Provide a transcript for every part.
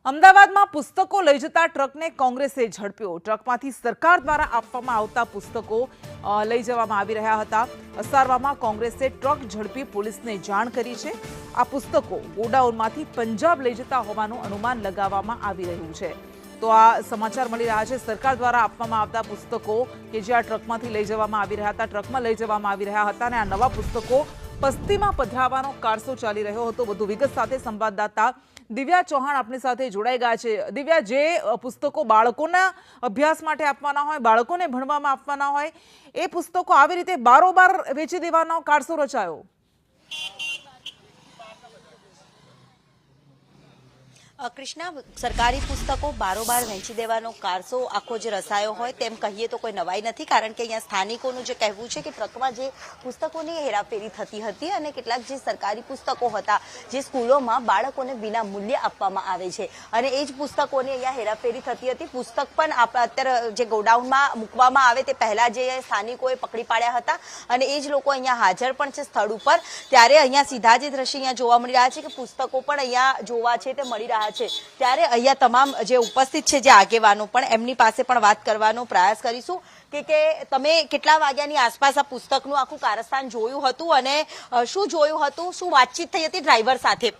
અમદાવાદમાં પુસ્તકો લઈ જતા ટ્રકને કોંગ્રેસે ઝડપ્યો। ટ્રકમાંથી સરકાર દ્વારા આપવામાં આવતા પુસ્તકો લઈ જવામાં આવી રહ્યા હતા। અસારવામાં કોંગ્રેસે ટ્રક ઝડપી પોલીસને જાણ કરી છે। આ પુસ્તકો ગોડાઉનમાંથી પંજાબ લઈ જતા હોવાનું અનુમાન લગાવવામાં આવી રહ્યું છે। તો આ સમાચાર મળી રહ્યા છે। સરકાર દ્વારા આપવામાં આવતા પુસ્તકો કે જે આ ટ્રકમાંથી લઈ જવામાં આવી રહ્યા હતા, ટ્રકમાં લઈ જવામાં આવી રહ્યા હતા અને આ નવા પુસ્તકો પસ્તીમાં પધરાવવાનો કારસો ચાલી રહ્યો હતો। વધુ વિગત સાથે સંવાદદાતા દિવ્યા ચૌહાણ આપણી સાથે જોડાઈ ગયા છે। દિવ્યા, જે પુસ્તકો બાળકોના અભ્યાસ માટે આપવાના હોય, બાળકોને ભણવામાં આપવાના હોય, એ પુસ્તકો આવી રીતે બારોબાર વેચી દેવાનો કારસો રચાયો। કૃષ્ણા, સરકારી પુસ્તકો બારોબાર વેચી દેવાનો કારસો આખો જે રસાયો હોય તેમ કહીએ તો કોઈ નવાઈ નથી, કારણ કે અહીંયા સ્થાનિકોનું જે કહેવું છે કે ટ્રકમાં જે પુસ્તકોની હેરાફેરી થતી હતી અને કેટલાક જે સરકારી પુસ્તકો હતા જે સ્કૂલોમાં બાળકોને વિના મૂલ્યે આપવામાં આવે છે અને એ જ પુસ્તકોની અહીંયા હેરાફેરી થતી હતી। પુસ્તક પણ અત્યારે જે ગોડાઉનમાં મૂકવામાં આવે તે પહેલા જે સ્થાનિકોએ પકડી પાડ્યા હતા અને એ જ લોકો અહીંયા હાજર પણ છે સ્થળ ઉપર। ત્યારે અહીંયા સીધા જે દ્રશ્ય અહીંયા જોવા મળી રહ્યા છે કે પુસ્તકો પણ અહીંયા જોવા છે તે મળી રહ્યા છે। ત્યારે અહીંયા તમામ જે ઉપસ્થિત છે જે આગેવાનો પણ એમની પાસે પણ વાત કરવાનો પ્રયાસ કરીશું કે તમે કેટલા વાગ્યાની આસપાસ આ પુસ્તકનું આખું કારસ્તાન જોયું હતું અને શું જોયું હતું, શું વાતચીત થઈ હતી ડ્રાઈવર સાથે?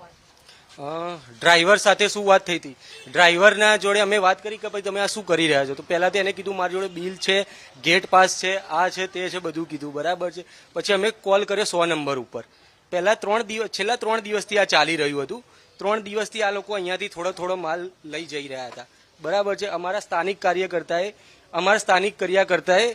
ડ્રાઈવર સાથે શું વાત થઈ હતી? ડ્રાઈવરના જોડે અમે વાત કરી કે ભાઈ તમે આ શું કરી રહ્યા છો? તો પહેલા તો એને કીધું મારી જોડે બિલ છે, ગેટ પાસ છે, આ છે, તે છે, બધું કીધું, બરાબર છે। પછી અમે કોલ કર્યો 100 નંબર ઉપર। છેલ્લા 3 દિવસથી આ ચાલી રહ્યું હતું। 3 દિવસથી આ લોકો અહીંયાથી થોડો માલ લઈ જઈ રહ્યા હતા, બરાબર છે। અમારા સ્થાનિક કાર્યકર્તાએ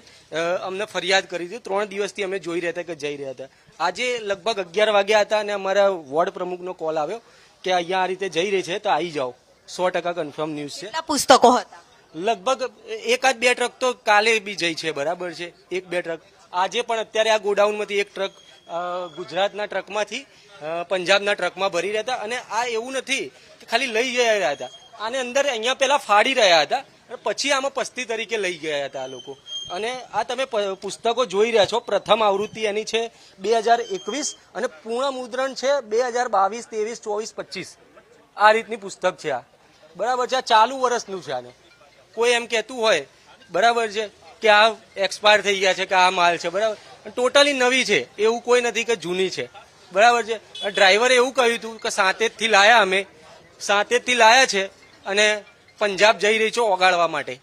અમને ફરિયાદ કરી હતી। 3 દિવસથી અમે જોઈ રહ્યા હતા કે જઈ રહ્યા હતા। આજે લગભગ 11 વાગ્યા હતા અને અમારા વોર્ડ પ્રમુખનો કોલ આવ્યો કે અહીંયા આ રીતે જઈ રહી છે તો આવી જાઓ। 100% કન્ફર્મ ન્યૂઝ છે। કેટલા પુસ્તકો હતા? લગભગ 1-2 ટ્રક તો કાલે બી જઈ છે, બરાબર છે, 1-2 ટ્રક। આજે પણ અત્યારે આ ગોડાઉનમાંથી એક ટ્રક ગુજરાતના ટ્રકમાંથી પંજાબના ટ્રકમાં ભરી રહ્યા હતા અને આ એવું નથી કે ખાલી લઈ જઈ રહ્યા હતા, આને અંદર અહીંયા પહેલા ફાડી રહ્યા હતા પછી આમાં પસ્તી તરીકે લઈ ગયા હતા આ લોકો। અને આ તમે પુસ્તકો જોઈ રહ્યા છો, પ્રથમ આવૃત્તિ એની છે 2021 અને પૂર્ણ મુદ્રણ છે 2022, 23, 24, 25। આ રીતની પુસ્તક છે આ, બરાબર છે। આ ચાલુ વર્ષનું છે। આને કોઈ એમ કહેતું હોય, બરાબર છે, કે આ એક્સપાયર થઈ ગયા છે કે આ માલ છે, બરાબર, ટોટલી નવી છે, એવું કોઈ નથી કે જૂની છે, બરાબર છે। ડ્રાઈવરે એવું કહ્યું હતું કે સાંતેજથી લાયા, અમે સાંતેજથી લાયા છે અને પંજાબ જઈ રહી છો ઓગાળવા માટે।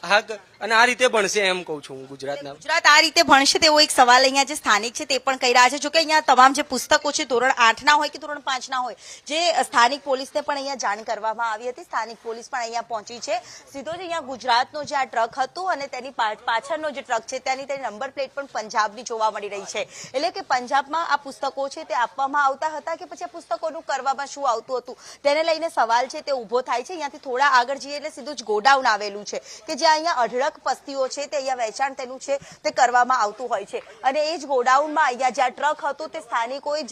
હા, અને આ રીતે ભણશે એમ કહું છું હું। ગુજરાત આ રીતે ભણશે તેવો એક સવાલ અહીંયા જે સ્થાનિક છે તે પણ કહી રહ્યા છે। જોકે અહીંયા તમામ જે પુસ્તકો છે ધોરણ 8 ના હોય કે ધોરણ 5 ના હોય, જે સ્થાનિક પોલીસને પણ અહીંયા જાણ કરવામાં આવી હતી। સ્થાનિક પોલીસ પણ અહીંયા પહોંચી છે। સીધો જ અહીંયા ગુજરાતનો જે આ ટ્રક હતું અને તેની પાછળનો જે ટ્રક છે તેની નંબર પ્લેટ પણ પંજાબની જોવા મળી રહી છે। એટલે કે પંજાબમાં આ પુસ્તકો છે તે આપવામાં આવતા હતા કે પછી આ પુસ્તકોનું કરવામાં શું આવતું હતું તેને લઈને સવાલ છે તે ઉભો થાય છે। અહીંયાથી થોડા આગળ જઈએ એટલે સીધું જ ગોડાઉન આવેલું છે કે જે અહીંયા અઢળક પસ્તીઓ છે તે અહીંયા વેચાણ તેનું છે તે કરવામાં આવતું હોય છે અને એ જ ગોડાઉનમાં અહીંયા જ્યાં ટ્રક હતો તે સ્થાનિકોએ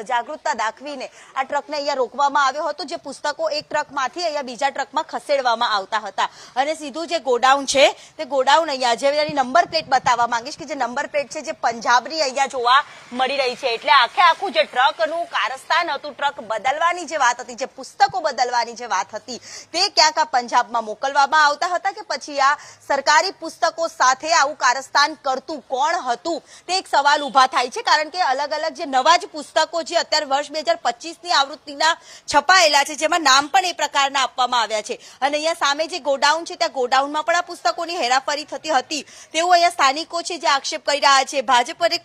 જાગૃતતા દાખવીને આ ટ્રકને અહીંયા રોકવામાં આવ્યો હતો। જે પુસ્તકો એક ટ્રકમાંથી અહીંયા બીજા ટ્રકમાં ખસેડવામાં આવતા હતા અને સીધું જે ગોડાઉન છે તે ગોડાઉન અહીંયા જેની નંબર પ્લેટ બતાવવા માંગીશ કે જે નંબર પ્લેટ છે જે પંજાબની અહીંયા જોવા મળી રહી છે। એટલે આખું જે ટ્રકનું કારસ્તાન હતું, ટ્રક બદલવાની જે વાત હતી, જે પુસ્તકો બદલવાની જે વાત હતી, તે ક્યાંક આ પંજાબમાં મોકલવામાં આવતા હતા કે પછી આ સરકારી પુસ્તકો સાથે આવું કારસ્તાન કરતું કોણ હતું તે એક સવાલ ઉભા થાય છે। કારણ કે અલગ અલગ જે નવા જ પુસ્તકો જે અત્યારે વર્ષ 2025ની આવૃત્તિના છપાયેલા છે જેમાં નામ પણ એ પ્રકારના આપવામાં આવ્યા છે અને અહીંયા સામે જે ગોડાઉન છે ત્યાં ગોડાઉનમાં પણ આ પુસ્તકોની હેરાફેરી થતી હતી તેવું અહીંયા સ્થાનિકો છે જે આક્ષેપ કરી રહ્યા છે। ભાજપ અને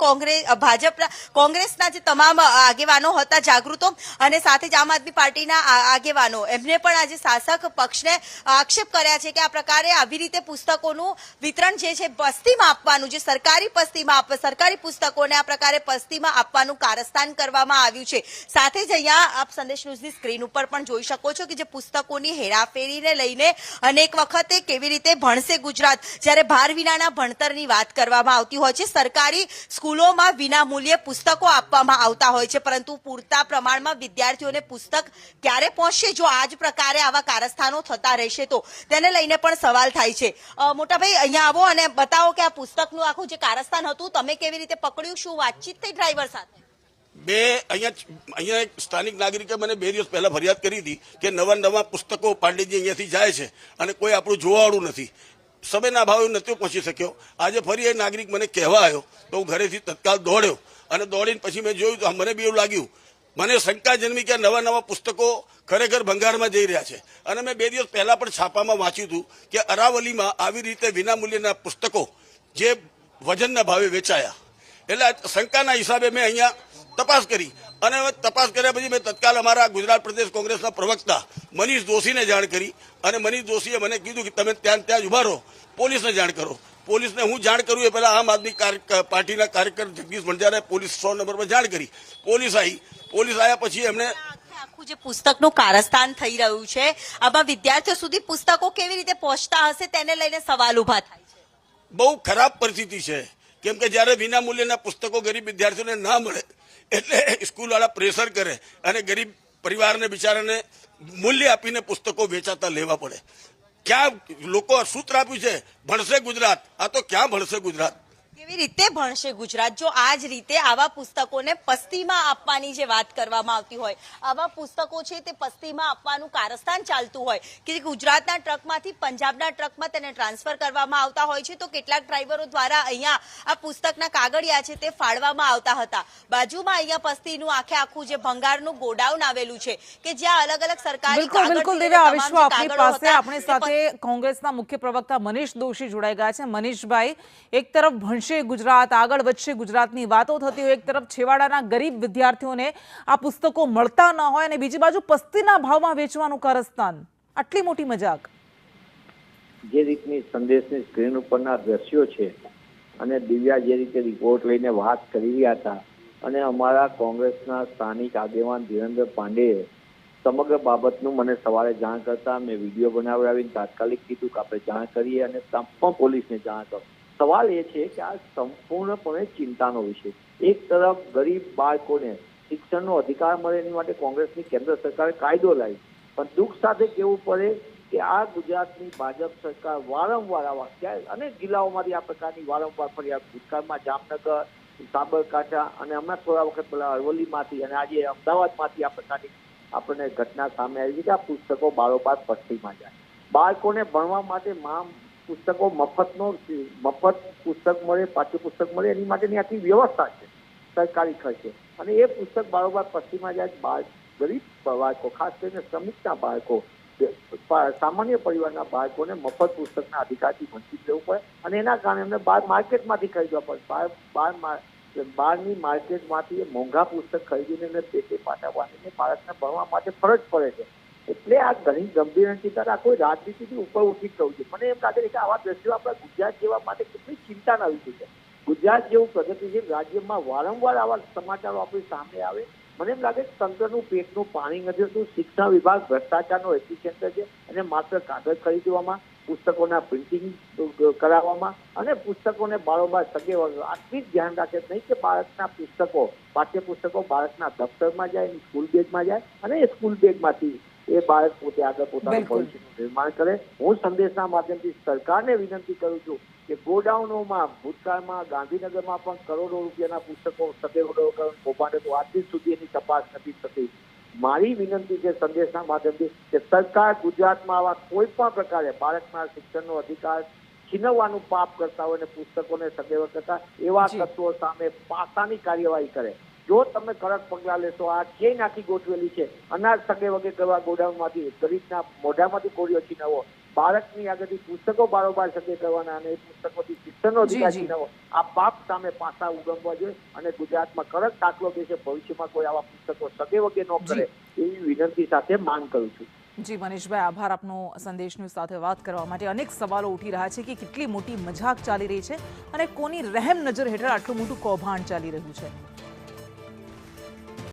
કોંગ્રેસના જે તમામ આગેવાનો હતા જાગૃતો અને સાથે જ આમ આદમી પાર્ટીના આગેવાનો, એમને પણ આજે શાસક પક્ષને આક્ષેપ કર્યા છે કે આ પ્રકારે આવી રીતે પુસ્તકોનું વિતરણ જે છે પસ્તીમાં આપવાનું, જે સરકારી પુસ્તકોને આ પ્રકારે પસ્તીમાં આપવાનું કારસ્તાન કરવામાં આવ્યું છે। સાથે જ અહીંયા આપ સંદેશ ન્યૂઝની સ્ક્રીન ઉપર પણ જોઈ શકો છો કે જે પુસ્તકોની હેરાફેરીને લઈને અનેક વખતે કેવી રીતે ભણશે ગુજરાત, જ્યારે ભાર વિનાના ભણતરની વાત કરવામાં આવતી હોય છે। સરકારી સ્કૂલોમાં વિના મૂલ્યે પુસ્તકો આપવામાં આવતા હોય છે, પરંતુ પૂરતા પ્રમાણમાં વિદ્યાર્થીઓને પુસ્તક ક્યારે પહોંચશે જો આ જ પ્રકારે આવા કારસ્તાનો થતા રહેશે તો તેને લઈને પણ સવાલ થાય છે। મોટાભાઈ અહીંયા આવો અને બતાવો કે આ પુસ્તકનું આખું જે કારસ્તાન હતું તમે કેવી રીતે પકડ્યું, શું વાતચીત થઈ ડ્રાઈવર સાથે? અહીંયા એક સ્થાનિક નાગરિકે મને 2 દિવસ પહેલા ફરિયાદ કરી હતી કે નવા પુસ્તકો પાંડેજી અહીંયાથી જાય છે અને કોઈ આપણું જોવાવાળું નથી. સમયના ભાવે નથી પહોંચી શક્યો. આજે ફરી એ નાગરિક મને કહેવા આવ્યો તો હું ઘરેથી તત્કાલ દોડ્યો અને દોડીને પછી મેં જોયું તો મને બી એવું લાગ્યું, મને શંકા જન્મી કે નવા પુસ્તકો ખરેખર ભંગારમાં જઈ રહ્યા છે. અને મેં 2 દિવસ પહેલા પણ છાપામાં વાંચ્યું હતું કે અરાવલીમાં આવી રીતે વિનામૂલ્યના પુસ્તકો જે વજનના ભાવે વેચાયા. એટલે શંકાના હિસાબે મેં અહીંયા તપાસ કરી અને તપાસ કર્યા પછી મેં તત્કાલ અમારા ગુજરાત પ્રદેશ કોંગ્રેસના પ્રવક્તા મનીષ જોશીને જાણ કરી અને મનીષ જોશીએ મને કીધું કે તમે ત્યાં જ ઉભા રહો, પોલીસને જાણ કરો. પોલીસને હું જાણ કરું એ પહેલા આમ આદમી પાર્ટીના કાર્યકર જગદીશ વણજારાએ પોલીસ 100 નંબર પર જાણ કરી. પોલીસ આવ્યા પછી એમણે આખું જે પુસ્તકનું કારસ્તાન થઈ રહ્યું છે, આમાં વિદ્યાર્થીઓ સુધી પુસ્તકો કેવી રીતે પહોંચતા હશે તેને લઈને સવાલ ઉભા થાય છે. બહુ ખરાબ પરિસ્થિતિ છે, કેમ કે જયારે વિનામૂલ્યના પુસ્તકો ગરીબ વિદ્યાર્થીઓને ના મળે એટલે સ્કૂલવાળા પ્રેશર કરે અને ગરીબ પરિવારને બિચારાને મૂલ્ય આપીને પુસ્તકો વેચાતા લેવા પડે. ક્યાં લોકો સૂત્ર આપ્યું છે ભણશે ગુજરાત, આ તો ક્યાં ભણશે ગુજરાત? કેવી રીતે ભણશે ગુજરાત જો આ જ રીતે આવા પુસ્તકોને પસ્તીમાં આપવાની જે વાત કરવામાં આવતી હોય, આવા પુસ્તકો છે તે પસ્તીમાં આપવાનું કારસ્તાન ચાલતું હોય કે ગુજરાતના ટ્રકમાંથી પંજાબના ટ્રકમાં તેને ટ્રાન્સફર કરવામાં આવતા હોય છે, તો કેટલાક ડ્રાઈવરો દ્વારા અહીંયા આ પુસ્તકના કાગળિયા છે તે ફાડવામાં આવતા હતા. બાજુમાં અહીંયા પસ્તીનું આખું જે ભંગારનું ગોડાઉન આવેલું છે કે જ્યાં અલગ અલગ સરકારી બિલકુલ દિવ્યા આવીશું આપની પાસે. આપણી સાથે કોંગ્રેસના મુખ્ય પ્રવક્તા મનીષ દોશી જોડાઈ ગયા છે. મનીષભાઈ, એક તરફ ભણશે ગુજરાત, આગળ વધશે ગુજરાતની વાતો થતી હોય, એક તરફ છેવાડાના ગરીબ વિદ્યાર્થીઓને આ પુસ્તકો મળતા ન હોય અને બીજી બાજુ પસ્તીના ભાવમાં વેચવાનું કારસ્તાન. આટલી મોટી મજાક. જે રીતની સંદેશની સ્ક્રીન ઉપરના દ્રશ્યો છે અને દિવ્યા જે રીતે રિપોર્ટ લઈને વાત કરી રહ્યા હતા અને અમારા કોંગ્રેસના સ્થાનિક આગેવાન ધીરેન્દ્ર પાંડેએ સમગ્ર બાબતનું મને સવારે જાણ કરતા મેં વિડીયો બનાવડાવીને તાત્કાલિક કીધું કે આપણે જાણ કરીએ અને પણ પોલીસને જાણ કરો. સવાલ એ છે કે આ સંપૂર્ણપણે ચિંતાનો વિષય. એક તરફ ગરીબ બાળકોને શિક્ષણનો અધિકાર મળે એની માટે કોંગ્રેસની કેન્દ્ર સરકારે કાયદો લાવી, પણ દુઃખ સાથે કહેવું પડે કે આ ગુજરાતની ભાજપ સરકાર વારંવાર આવા અનેક જિલ્લાઓમાંથી આ પ્રકારની વારંવાર ફરિયાદ, ભૂતકાળમાં જામનગર, સાબરકાંઠા અને હમણાં થોડા વખત પહેલા અરવલ્લીમાંથી અને આજે અમદાવાદમાંથી આ પ્રકારની આપણને ઘટના સામે આવી છે કે આ પુસ્તકો બારોબાર પસ્તીમાં જાય. બાળકોને ભણવા માટે પુસ્તકો મફત પુસ્તક મળે, પાઠ્યપુસ્તક મળે એની માટેની આખી વ્યવસ્થા છે સરકારી ખર્ચે, અને એ પુસ્તક બારોબાર પસ્તીમાં જાય. ગરીબ બાળકો, ખાસ કરીને શ્રમિકના બાળકો, સામાન્ય પરિવારના બાળકોને મફત પુસ્તકના અધિકારથી વંચિત રહેવું પડે અને એના કારણે એમને બહાર માર્કેટમાંથી ખરીદવા પડે. બહારની માર્કેટમાંથી મોંઘા પુસ્તક ખરીદીને એમને પેટે પાઠવવાની બાળકને ભણવા માટે ફરજ પડે છે. એટલે આ ઘણી ગંભીર ચિંતા, આ કોઈ રાજનીતિથી ઉપર ઉઠી થયું છે. મને એમ લાગે છે કે આવા દ્રશ્યો આપણા ગુજરાત જેવા માટે કેટલી ચિંતાના વિષય છે. ગુજરાત જેવું પ્રગતિશીલ રાજ્યમાં વારંવાર આવા સમાચારો આપણી સામે આવે. મને એમ લાગે કે તંત્રનું પેટનું પાણી નથી થતું. શિક્ષણ વિભાગ ભ્રષ્ટાચારનો એપિસેન્ટર છે અને માત્ર કાગળ ખરીદવામાં, પુસ્તકોના પ્રિન્ટિંગ કરાવવામાં અને પુસ્તકોને બારોબાર સગે વગર આટલી જ ધ્યાન રાખે નહીં કે બાળકના પુસ્તકો, પાઠ્યપુસ્તકો બાળકના દફતરમાં જાય, એની સ્કૂલ બેગમાં જાય અને એ સ્કૂલ બેગમાંથી એ બાળક પોતે આગળ પોતાનું ભવિષ્યનું નિર્માણ કરે. હું સંદેશના માધ્યમથી સરકારને વિનંતી કરું છું કે ગોડાઉનોમાં ભૂતકાળમાં ગાંધીનગરમાં પણ કરોડો રૂપિયાના પુસ્તકો સદેવડો કૌભાંડ હતો, આજ સુધી એની તપાસ નથી થતી. મારી વિનંતી છે સંદેશના માધ્યમથી કે સરકાર ગુજરાતમાં આવા કોઈ પણ પ્રકારે બાળકના શિક્ષણનો અધિકાર છીનવવાનું પાપ કરતા હોય અને પુસ્તકોને સદેવ કરતા એવા તત્વો સામે પાસાની કાર્યવાહી કરે. જો તમે કડક પગલા લેશો, આ ચેઇન આખી ગોઠવેલી છે, અનાજ સગે વગે કરવા ગોડાઉનમાંથી ગરીબના મોઢામાંથી કોળીઓ છીનવો, બાળકની આગળથી પુસ્તકો બારોબાર સગે કરવાના અને એ પુસ્તકોથી શિક્ષણનો અધિકાર છીનવો, આ પાપ સામે પાસા ઉગમવા જોઈએ અને ગુજરાતમાં કડક દાખલો દેશે ભવિષ્યમાં કોઈ આવા પુસ્તકો સગે વગે ન કરે એવી વિનંતી સાથે માંગ કરું છું. જી મનીષભાઈ, આભાર આપનો સંદેશની સાથે વાત કરવા માટે. અનેક સવાલો ઉઠી રહ્યા છે કે કેટલી મોટી મજાક ચાલી રહી છે અને કોની રહેમ નજર હેઠળ આટલું મોટું કૌભાંડ ચાલી રહ્યું છે.